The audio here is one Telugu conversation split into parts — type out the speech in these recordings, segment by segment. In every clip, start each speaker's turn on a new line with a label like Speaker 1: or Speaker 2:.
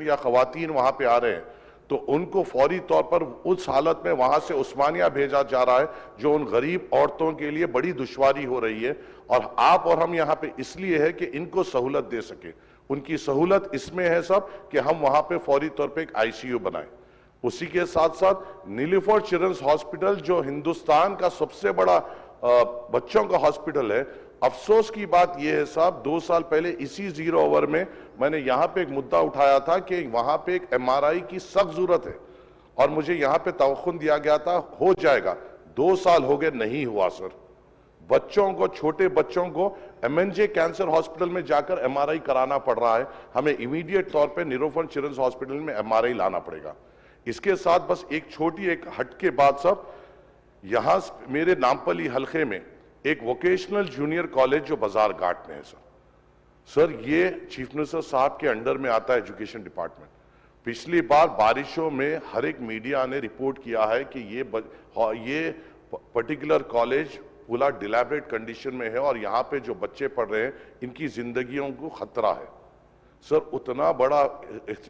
Speaker 1: या खवातीन वहां पे आ रहे हैं तो उनको फौरी तौर पर उस हालत में वहां से उस्मानिया भेजा जा रहा है, जो उन गरीब औरतों के लिए बड़ी दुश्वारी हो रही है। और आप और हम यहां पे इसलिए है कि इनको सहूलत दे सके। उनकी सहूलत इसमें है सब कि हम वहां पे फौरी तौर पे एक आईसीयू बनाएं। उसी के साथ साथ नीलूफर चिल्ड्रंस हॉस्पिटल जो हिंदुस्तान का सबसे बड़ा बच्चों का हॉस्पिटल है, अफसोस की बात यह है साहब, 2 साल पहले इसी 0 ओवर में मैंने यहां पे एक मुद्दा उठाया था कि वहां पे एक एमआरआई की सख्त जरूरत है और मुझे यहां पे तवक्कुन दिया गया था हो जाएगा। 2 साल हो गए, नहीं हुआ सर। बच्चों को, छोटे बच्चों को एमएनजे कैंसर हॉस्पिटल में जाकर एमआरआई कराना पड़ रहा है। हमें इमीडिएट तौर पे नीलूफर चिल्ड्रंस हॉस्पिटल में एमआरआई लाना पड़ेगा। इसके साथ बस एक छोटी एक हट के बाद सब, यहां मेरे नामपली हलके में एक वोकेशनल जूनियर कॉलेज जो बाजार घाट में है सर, ये चीफ मिनिस्टर साहब के अंडर में आता है एजुकेशन डिपार्टमेंट। पिछली बार बारिशों में हर एक मीडिया ने रिपोर्ट किया है कि ये पर्टिकुलर कॉलेज पूरा डिलैबरेट कंडीशन में है और यहां पे जो बच्चे पढ़ रहे हैं इनकी जिंदगियों को खतरा है। सर, उतना बड़ा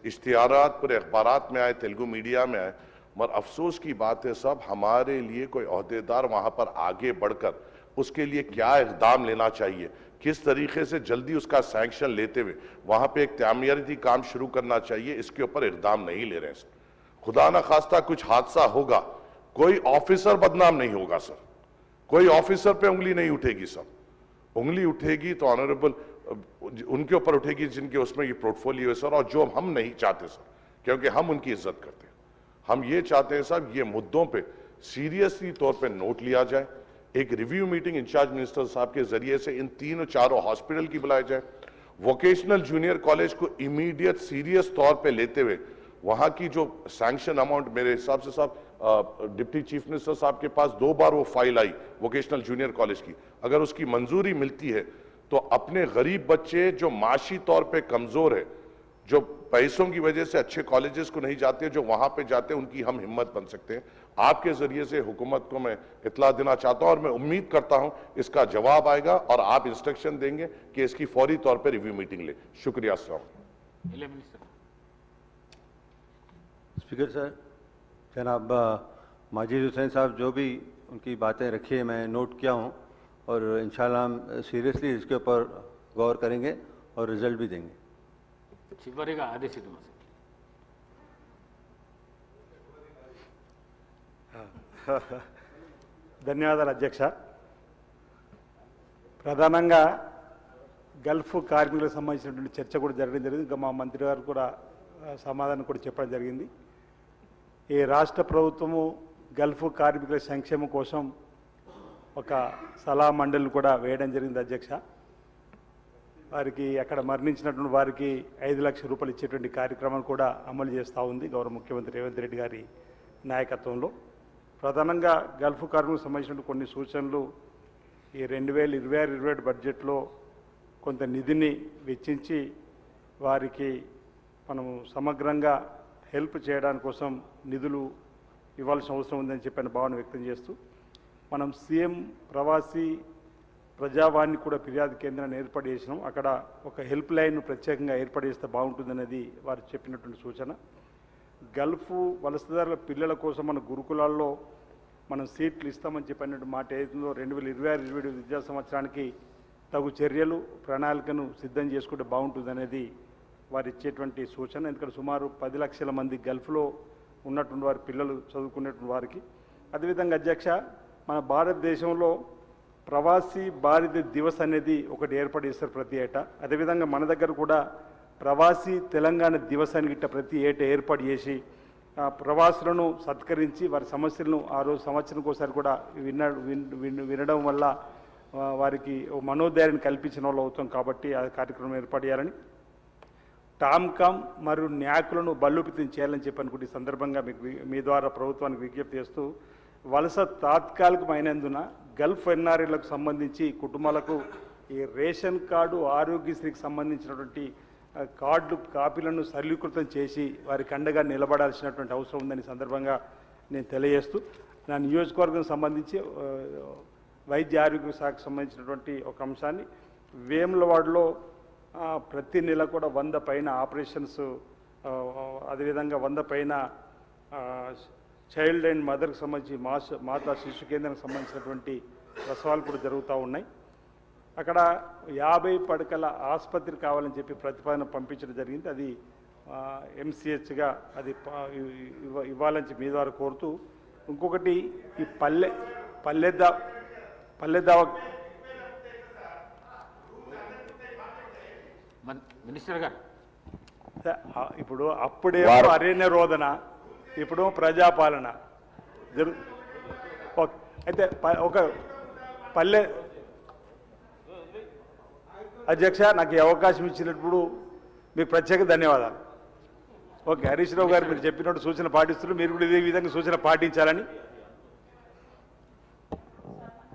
Speaker 1: इश्तिहारात पूरे अखबारात में आए, तेलुगु मीडिया में आए, मगर अफसोस की बात है साहब, हमारे लिए कोई ओहदेदार वहां पर आगे बढ़कर उसके लिए क्या इक़दाम लेना चाहिए, किस तरीके से जल्दी उसका सैंक्शन लेते हुए वहां पे एक तामीराती काम शुरू करना चाहिए, इसके ऊपर इक़दाम नहीं ले रहे हैं सर। खुदा ना खास्ता कुछ हादसा होगा, कोई ऑफिसर बदनाम नहीं होगा सर, कोई ऑफिसर पे उंगली नहीं उठेगी सर। उंगली उठेगी तो ऑनरेबल उनके ऊपर उठेगी जिनके उसमें ये पोर्टफोलियो है सर, और जो हम नहीं चाहते सर, क्योंकि हम उनकी इज्जत करते हैं। हम ये चाहते हैं साहब, ये मुद्दों पे सीरियसली तौर पे नोट लिया जाए, एक रिव्यू मीटिंग इंचार्ज मिनिस्टर साहब के जरिए से इन 3-4 हॉस्पिटल की बुलाई जाए, वोकेशनल जूनियर कॉलेज को इमीडिएट सीरियस तौर पे लेते हुए वहां की जो सैंक्शन अमाउंट, मेरे हिसाब से साहब डिप्टी चीफ मिनिस्टर साहब के पास 2 बार वो फाइल आई वोकेशनल जूनियर कॉलेज की, अगर उसकी मंजूरी मिलती है तो अपने गरीब बच्चे जो माशी तौर पे कमजोर है, जो पैसों की वजह से अच्छे कॉलेजेस को नहीं जाते, जो वहां पे जाते हैं, उनकी हम हिम्मत बन सकते हैं। आपके जरिए से हुकूमत को मैं इतला देना चाहता हूं और मैं उम्मीद करता हूं इसका जवाब आएगा और आप इंस्ट्रक्शन देंगे कि इसकी फौरी तौर पर रिव्यू मीटिंग ले। शुक्रिया सर।
Speaker 2: स्पीकर सर, जनाब माजिद हुसैन साहब जो भी उनकी बातें रखी है मैं नोट किया हूं और इंशाल्लाह हम सीरियसली इसके ऊपर गौर करेंगे और रिजल्ट भी देंगे।
Speaker 3: చివరిగా ఆదేశిద్దాం
Speaker 4: ధన్యవాదాలు అధ్యక్ష. ప్రధానంగా గల్ఫ్ కార్మికులకు సంబంధించినటువంటి చర్చ కూడా జరగడం జరిగింది. ఇంకా మా మంత్రి గారు కూడా సమాధానం కూడా చెప్పడం జరిగింది. ఈ రాష్ట్ర ప్రభుత్వము గల్ఫ్ కార్మికుల సంక్షేమం కోసం ఒక సలహా మండలిని కూడా వేయడం జరిగింది అధ్యక్ష. వారికి అక్కడ మరణించినటువంటి వారికి 5 లక్షల రూపాయలు ఇచ్చేటువంటి కార్యక్రమాన్ని కూడా అమలు చేస్తూ ఉంది గౌరవ ముఖ్యమంత్రి రేవంత్ రెడ్డి గారి నాయకత్వంలో. ప్రధానంగా గల్ఫ్ కార్మికులకు సంబంధించిన కొన్ని సూచనలు ఈ 2026-27 బడ్జెట్లో కొంత నిధిని వెచ్చించి వారికి మనము సమగ్రంగా హెల్ప్ చేయడానికి కోసం నిధులు ఇవ్వాల్సిన అవసరం ఉందని చెప్పిన భావన వ్యక్తం చేస్తూ మనం సీఎం ప్రవాసీ ప్రజావాణి కూడా ఫిర్యాదు కేంద్రాన్ని ఏర్పాటు చేసినాం. అక్కడ ఒక హెల్ప్ లైన్ ప్రత్యేకంగా ఏర్పాటు చేస్తే బాగుంటుందనేది వారు చెప్పినటువంటి సూచన. గల్ఫ్ వలసదారుల పిల్లల కోసం మన గురుకులాల్లో మనం సీట్లు ఇస్తామని చెప్పినటువంటి మాట ఏదో 2026-27 విద్యా సంవత్సరానికి తగు చర్యలు ప్రణాళికను సిద్ధం చేసుకుంటే బాగుంటుందనేది వారు ఇచ్చేటువంటి సూచన. ఎందుకంటే సుమారు 10 లక్షల మంది గల్ఫ్లో ఉన్నటువంటి వారి పిల్లలు చదువుకునేటువంటి వారికి. అదేవిధంగా అధ్యక్ష, మన భారతదేశంలో ప్రవాసీ భారతీయ దివస్ అనేది ఒకటి ఏర్పాటు చేస్తారు ప్రతి ఏటా. అదేవిధంగా మన దగ్గర కూడా ప్రవాసీ తెలంగాణ దివస్ అని గిట్ట ప్రతి ఏటా ఏర్పాటు చేసి ప్రవాసులను సత్కరించి వారి సమస్యలను ఆ రోజు సంవత్సరానికి ఒకసారి కూడా వినడం వల్ల వారికి మనోధైర్యాన్ని కల్పించిన వాళ్ళు అవుతాం. కాబట్టి ఆ కార్యక్రమం ఏర్పాటు చేయాలని, టామ్కామ్ మరియు న్యాకులను బలోపేతం చేయాలని చెప్పి అనుకుంటే ఈ సందర్భంగా మీకు మీ ద్వారా ప్రభుత్వానికి విజ్ఞప్తి చేస్తూ, వలస తాత్కాలికమైనందున గల్ఫ్ ఎన్ఆర్ఐలకు సంబంధించి కుటుంబాలకు ఈ రేషన్ కార్డు, ఆరోగ్యశ్రీకి సంబంధించినటువంటి కార్డులు కాపీలను సరళీకృతం చేసి వారికి అండగా నిలబడాల్సినటువంటి అవసరం ఉందని సందర్భంగా నేను తెలియజేస్తూ, నా నియోజకవర్గం సంబంధించి వైద్య ఆరోగ్య శాఖకు సంబంధించినటువంటి ఒక అంశాన్ని వేములవాడలో ప్రతి నెల కూడా 100 పైన ఆపరేషన్స్ అదేవిధంగా 100 పైన చైల్డ్ అండ్ మదర్కి సంబంధించి మాతా శిశు కేంద్రానికి సంబంధించినటువంటి ప్రసవాలు కూడా జరుగుతూ ఉన్నాయి. అక్కడ 50 పడకల ఆసుపత్రి కావాలని చెప్పి ప్రతిపాదన పంపించడం జరిగింది. అది MCHగా అది ఇవ్వాలని చెప్పి మీ ద్వారా కోరుతూ, ఇంకొకటి ఈ పల్లె దవా
Speaker 3: మినిస్టర్ గారు
Speaker 4: ఇప్పుడు అప్పుడేమో అరణ్య రోదన, ఇప్పుడు ప్రజాపాలన అయితే ఒక పల్లె అధ్యక్ష, నాకు ఈ అవకాశం ఇచ్చినప్పుడు మీకు ప్రత్యేక ధన్యవాదాలు. ఓకే, హరీష్ రావు గారు మీరు చెప్పినట్టు సూచన పాటిస్తున్నారు, మీరు కూడా ఇదే విధంగా సూచన పాటించాలని.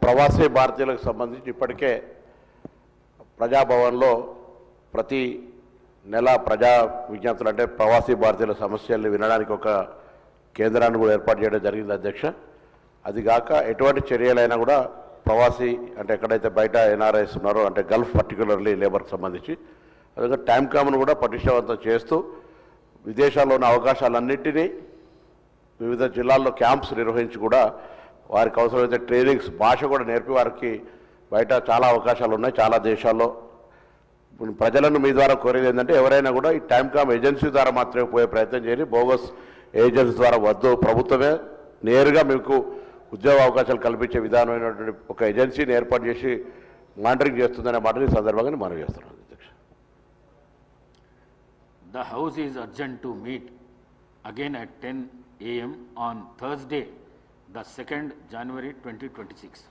Speaker 5: ప్రవాసీ భారతీయులకు సంబంధించి ఇప్పటికే ప్రజాభవన్లో ప్రతి నెల ప్రజా విజ్ఞప్తులు అంటే ప్రవాసీ భారతీయుల సమస్యల్ని వినడానికి ఒక కేంద్రాన్ని కూడా ఏర్పాటు చేయడం జరిగింది అధ్యక్ష. అది కాక ఎటువంటి చర్యలైనా కూడా ప్రవాసీ అంటే ఎక్కడైతే బయట NRIs ఉన్నారో అంటే గల్ఫ్ పర్టికులర్లీ లేబర్కి సంబంధించి అదే టైం కామ్ను కూడా పటిష్టవంతం చేస్తూ విదేశాల్లో ఉన్న అవకాశాలన్నింటినీ వివిధ జిల్లాల్లో క్యాంప్స్ నిర్వహించి కూడా వారికి అవసరమైతే ట్రైనింగ్స్ భాష కూడా నేర్పి వారికి బయట చాలా అవకాశాలు ఉన్నాయి చాలా దేశాల్లో. ప్రజలను మీ ద్వారా కోరేది ఏంటంటే ఎవరైనా కూడా ఈ టైం కామ్ ఏజెన్సీ ద్వారా మాత్రమే పోయే ప్రయత్నం చేయండి, బోగస్ ఏజెన్సీ ద్వారా వద్దు. ప్రభుత్వమే నేరుగా మీకు ఉద్యోగ అవకాశాలు కల్పించే విధానమైనటువంటి ఒక ఏజెన్సీని ఏర్పాటు చేసి మానిటరింగ్ చేస్తుందనే మాటని ఈ సందర్భంగా మనం చేస్తున్నాం అధ్యక్ష.
Speaker 3: The House is urgent to meet again at 10 AM on Thursday, the 2nd January 2026.